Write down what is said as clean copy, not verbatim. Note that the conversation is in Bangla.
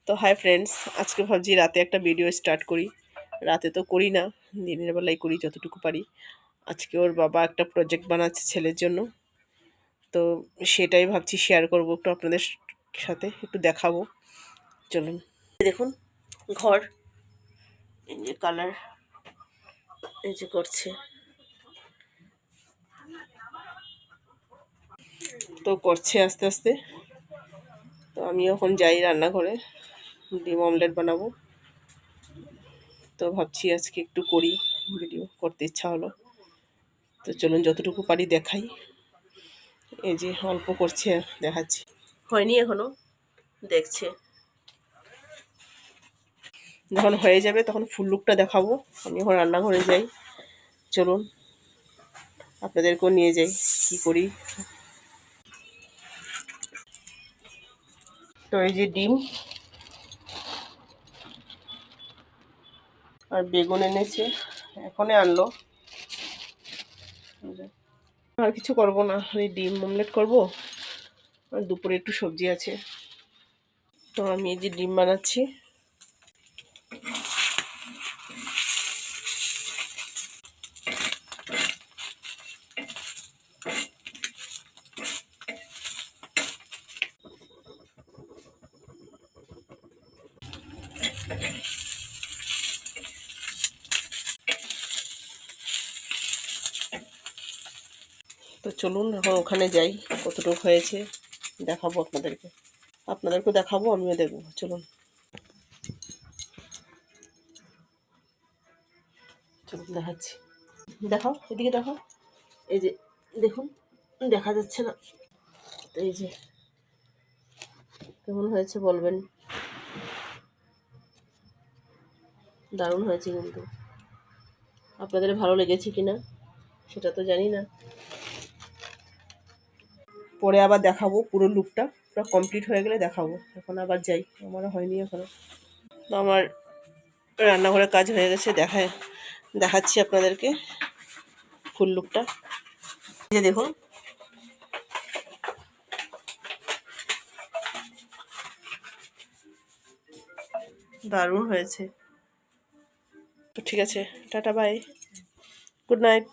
তো হাই ফ্রেন্ডস, আজকে ভাবছি রাতে একটা ভিডিও স্টার্ট করি। রাতে তো করি না, দিনের বেলায় করি যতটুকু পারি। আজকে ওর বাবা একটা প্রজেক্ট বানাচ্ছে ছেলের জন্য, তো সেটাই ভাবছি শেয়ার করবো একটু আপনাদের সাথে, একটু দেখাবো। চলুন দেখুন, ঘর এই যে কালার এই যে করছে, তো করছে আস্তে আস্তে। তো আমি এখন যাই রান্নাঘরে, ডিম অমলেট বানাবো। তো ভাবছি আজকে একটু করি, ভিডিও করতে ইচ্ছা হলো। তো চলুন যতটুকু পারি দেখাই। এই যে অল্প করছে, দেখাচ্ছি। হয়নি এখনো, দেখছে। যখন হয়ে যাবে তখন ফুল লুকটা দেখাবো। আমি এখন রান্নাঘরে যাই, চলুন আপনাদেরকেও নিয়ে যাই কি করি। তো এই যে ডিম আর বেগুন এনেছে, এখনই আনলো। আর কিছু করব না, এই ডিম অমলেট করব। আর দুপুরে একটু সবজি আছে। তো আমি এই যে ডিম বানাচ্ছি। তো চলুন এখন ওখানে যাই, কতটুকু হয়েছে দেখাবো আপনাদেরকেও দেখাবো, আমিও দেখবো। চলুন চলুন দেখাচ্ছি। দেখাও, এদিকে দেখাও। এই যে দেখুন, দেখা যাচ্ছে না। তো এই যে কেমন হয়েছে বলবেন। দারুণ হয়েছে, কিন্তু আপনাদের ভালো লেগেছে কিনা সেটা তো জানি না। পরে আবার দেখাবো পুরো লুকটা, পুরো কমপ্লিট হয়ে গেলে দেখাবো। এখন আবার যাই, আমারও হয়নি এখনো। তো আমার রান্নাঘরের কাজ হয়ে গেছে, দেখাচ্ছি আপনাদেরকে ফুল লুকটা। এই যে দেখুন, দারুণ হয়েছে। তো ঠিক আছে, টাটা বাই, গুড নাইট।